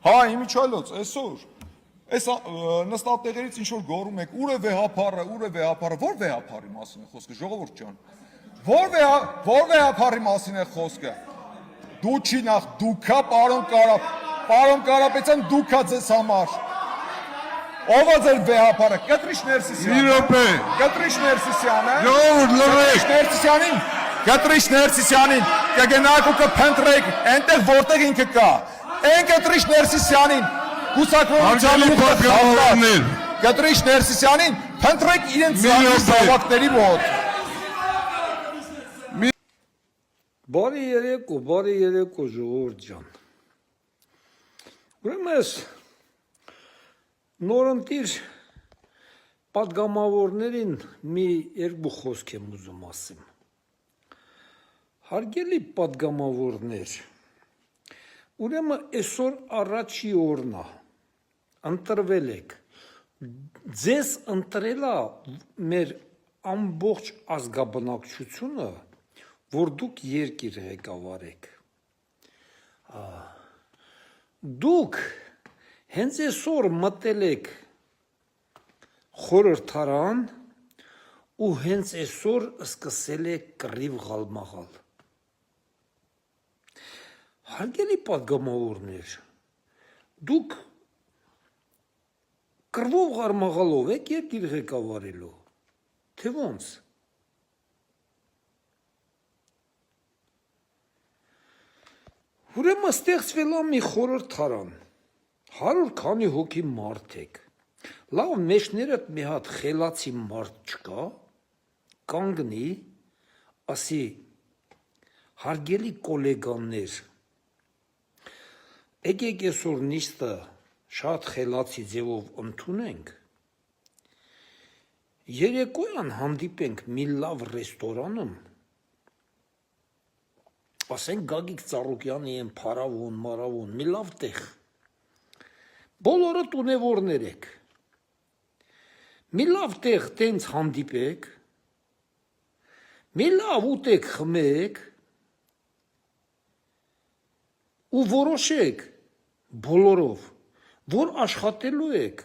Հա, իմիջալոց, այսօր։ Այս նստատեղերից ինչ որ գոռում եք, ուր է վեհապարը, ո՞ր վեհապարի մասին է խոսքը, ժողովուրդ ջան։ Ո՞ր վեհապարի մասին է խոսքը։ Դու չի նախ դուքա, պարոն Կարապետյան, դուքա ձեզ համար։ Ո՞վ է ձեր վեհապարը, Կտրիշ Ներսիսյանը։ Մի րոպե։ Կտրիշ Ներսիսյանը։ Ժողովուրդ լռեք։ Կտրիշ Ներսիսյանին կգնաք ու կփնտրեք այնտեղ որտեղ ինքը կա։ Այն Կտրիշ Ներսիսյանին Հարգելի պատգամավորներ, Կտրիշ Ներսիսյանին փնտրեք իրենց զավակների մոտ։ Բարի երեկո ժողովուրդ ջան։ Ուրեմն ես նորընտիր պատգամավորներին մի երկու խոսք եմ ուզում ասեմ։ Հարգելի պատգամավորներ, ուրեմն այսօր առաջի օրն է, ընտրվել եք, ձեզ ընտրել է մեր ամբողջ ազգաբնակչությունը, որ դուք երկիր ղեկավարեք։ Դուք հենց այսօր մտել եք խորհրդարան ու հենց այսօր սկսել եք կռիվ ղալմաղալ։ Հարգելի պատգամավորներ, դուք կռվով ղարմաղալով եք երկիր ղեկավարելու, թե ոնց։ Ուրեմն ստեղծվել է մի խորհրդարան, 100 քանի հոգի մարդ եք, լավ մեջներդ մի հատ խելացի մարդ չկա, կանգնի, ասի, հարգելի կոլեգաներ, եկեք այսօր նիստը շատ խելացի ձևով ընդունենք, երեկոյան հանդիպենք մի լավ ռեստորանում, ասենք Գագիկ Ծառուկյանի են փարավուն, մարավուն, մի լավ տեղ, բոլորը տունևորներ եք, մի լավ տեղ տենց հանդիպեք, մի լավ ուտեք խմեք ու որոշեք բոլորով, որ աշխատելու եք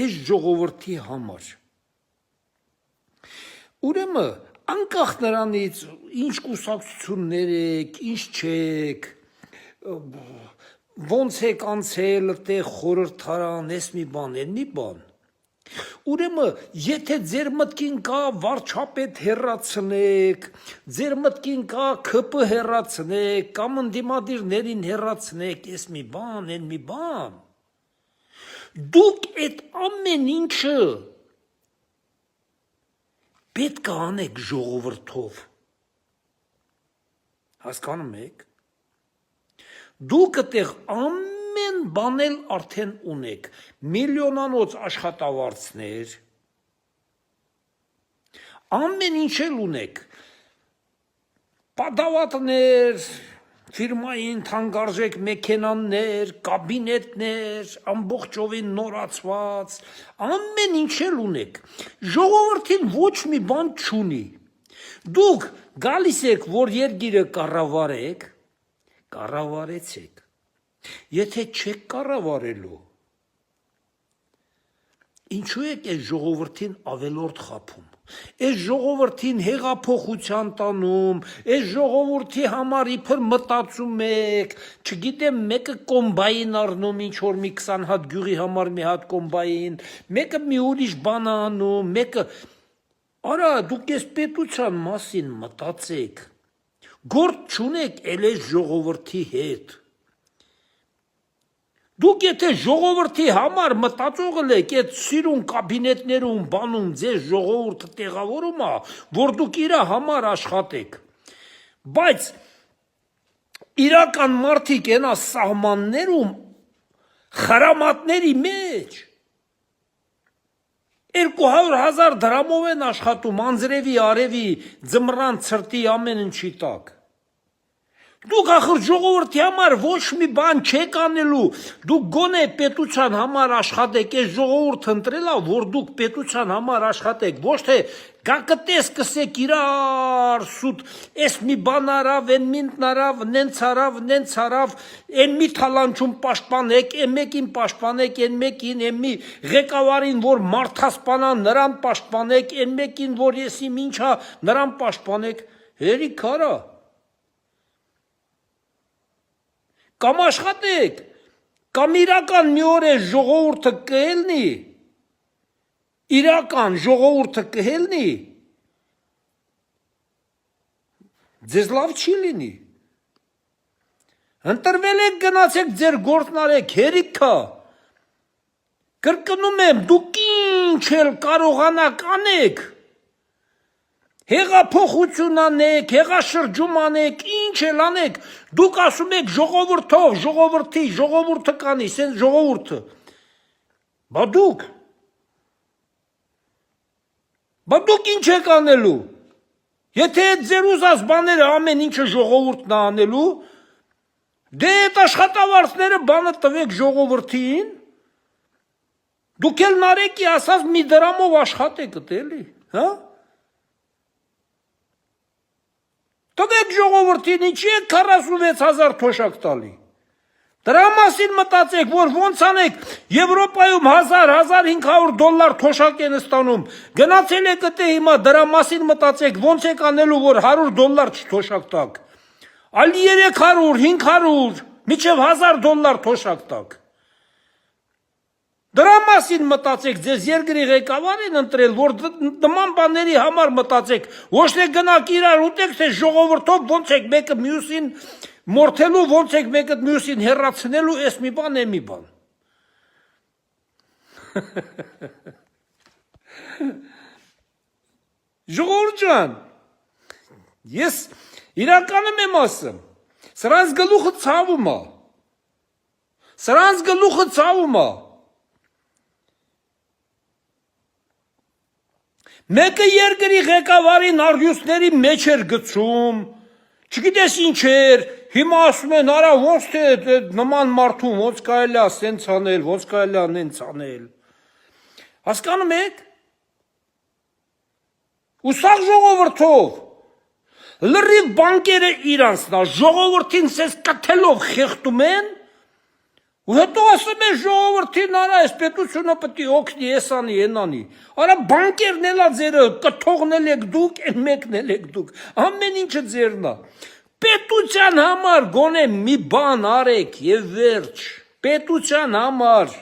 այս ժողովրդի համար։ Ուրեմն անկախ նրանից ինչ կուսակցություններ եք, ինչ չեք, ոնց եք անցել տեղ խորհրդարան, այս մի բան, ուրեմն եթե ձեր մտքին կա վարչապետ հեռացնեք, ձեր մտքին կա ՔՊ հեռացնեք, կամ ընդդիմադիրներին հեռացնեք, այս մի բան, այն մի բան, դուք այդ ամեն ինչը պետք է անեք ժողովրդով, հասկանում եք, դուք այդտեղ ամեն բան էլ արդեն ունեք, միլիոնանոց աշխատավարձներ, ամեն ինչ էլ ունեք, պատավատներ, ֆիրմային թանկարժեք մեքենաներ, կաբինետներ, ամբողջովին նորացված, ամեն ինչ էլ ունեք, ժողովրդին ոչ մի բան չունի, դուք գալիս եք, որ երկիրը կառավարեք, կառավարեցեք, եթե չեք կառավարելու, ինչու եք այս ժողովրդին ավելորդ խաբում, այս ժողովրդին հեղափոխության տանում, այս ժողովրդի համար իբր մտածում եք, չգիտեմ մեկը կոմբայն առնում, ինչ որ մի 20 հատ գյուղի համար մի հատ կոմբայն, մեկը մի ուրիշ բան անում, մեկը, արա դուք այս պետության մասին մտածեք, գործ չունեք էլ այս ժողովրդի հետ, դուք եթե ժողովրդի համար մտածողը եք, այդ սիրուն կաբինետներում բանում ձեզ ժողովուրդը տեղավորում է, որ դուք իրա համար աշխատեք, բայց իրական մարդիկ ենա սահմաններում խրամատների մեջ 200,000 դրամով են աշխատում անձրևի, արևի, ձմռան, ցրտի ամեն ինչի տակ, Դուք ախր ժողովրդի համար ոչ մի բան չեք անելու, դուք գոնե պետության համար աշխատեք, այս ժողովուրդը ընտրել է, որ դուք պետության համար աշխատեք, ոչ թե գակտես կսեք իրար սուտ, այս մի բան արավ, են մինտն արավ, նենց արավ, են մի թալանչում պաշտպանեք, են մեկին պաշտպանեք, են մեկին, են մի ղեկավարին, որ մարդասպանան, նրան պաշտպանեք, են մեկին, որ եսիմ ինչա, նրան պաշտպանեք, հերիք արա։ Կամ աշխատեք, կամ իրական մի օր է ժողովուրդը կհելնի, իրական ժողովուրդը կհելնի, ձեզ լավ չի լինի, ընտրվել եք գնացեք ձեր գործն արեք, հերիք կա, կրկնում եմ, դուք ինչ էլ կարողանաք անեք, հեղափոխություն անեք, հեղաշրջում անեք, ինչ էլ անեք, դուք ասում եք ժողովրդով, ժողովուրդը կանի, սենց ժողովուրդը, բա դուք ինչ եք անելու, եթե այդ ձեր ուզած բաները ամեն ինչը ժողովուրդն է անելու, դե այդ աշխատավարձները բանը տվեք ժողովրդին, դուք էլ նարեկի ասած մի դրամով աշխատեք էլի, հա? Տվեք ժողովրդին, ինչի եք 46,000 թոշակ տալի։ Դրա մասին մտածեք, որ ոնց անեք, Եվրոպայում 1000-1500 թոշակ են ստանում, գնացել եք դե հիմա դրա մասին մտածեք, ոնց եք անելու, որ $100 չթոշակ տակ, այլ 300, 500, մինչև $1000 թոշակ տակ։ Դրա մասին մտածեք, ձեզ երկրի ղեկավար են ընտրել, որ նման բաների համար մտածեք, ոչ թե գնաք իրար ուտեք, թե ժողովրդով ոնց եք մեկը մյուսին մորթելու, ոնց եք մեկը մյուսին հեռացնելու, էս մի բան, է մի բան։ Ժողովուրդ ջան, ես իրականում եմ ասում, սրանց գլուխը ցավում է, Մեկը երկրի ղեկավարին արգյուսների մեջ էր գցում, չգիտես ինչ էր, հիմա ասում են, արա ոնց թե նման մարդում, ոնց կարելի է սենց անել, ոնց կարելի է նենց անել։ Հասկանում եք։ Ու սաղ ժողովրդով, լրիվ բանկերը իրանցնա, ժողովրդին սենց կթելով խեղտում են, ու հետո ասում է ժողովրդին արա, այս պետությունը պետք է օգնի, եսանի, ենանի, արա բանկերն էլա ձերը, կթողնել եք դուք, են մեկնել եք դուք, ամեն ինչը ձերն է, պետության համար գոնե մի բան արեք և վերջ, պետության համար,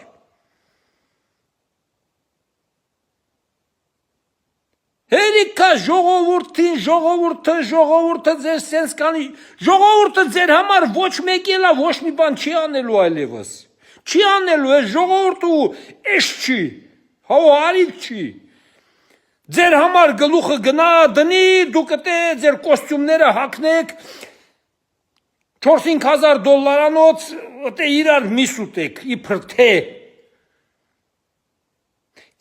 հերիքա ժողովուրդը ձեր սենց կանի, ժողովուրդը ձեր համար ոչ մեկ էլա ոչ մի բան չի անելու այլևս, չի անելու, այս ժողովուրդը էշ չի, հարիք չի, ձեր համար գլուխը գնա դնի, դուք էտե ձեր կոստյումները հակնեք, $4,000-անոց էտե իրար միս ուտեք, իբր թե,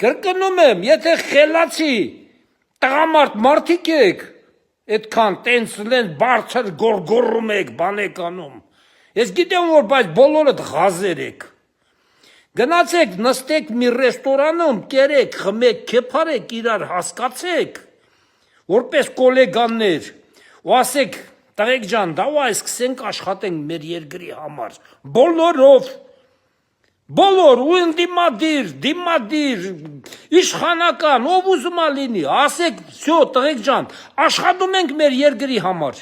կրկնում եմ, եթե խելացի, տղամարդ մարդիկ եք, այդքան տենց լեն բարձր գորգորում եք, բան եք անում, ես գիտեմ, որ բայց բոլորդ ғազեր եք, գնացեք, նստեք մի ռեստորանում, կերեք, խմեք, կեպարեք, իրար հասկացեք, որպես կոլեգաններ, ու ասեք, տղեկ ջան, դավայ սկսենք աշխատենք մեր երկրի համար, բոլոր, ու դիմադիր, իշխանական, ով ուզում է լինի, ասեք, всё, տղեկ ջան, աշխատում ենք մեր երկրի համար,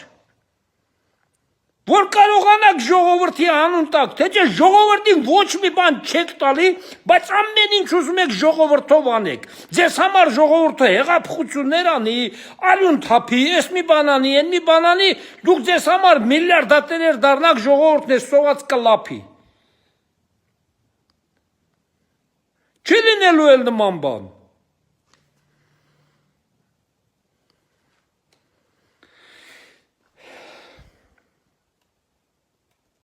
որ կարողանաք ժողովրդի անուն տակ, թե չէ ժողովրդին ոչ մի բան չեք տալի, բայց ամեն ինչ ուզում եք ժողովրդով անեք, ձեզ համար ժողովուրդը հեղափոխություններ անի, արյուն թափի, ես մի բան անի, են մի բան անի, դուք ձեզ համար միլիարդատերեր դառնաք, ժողովուրդն է սողաց կլափի, չի լինելու էլ նման բան,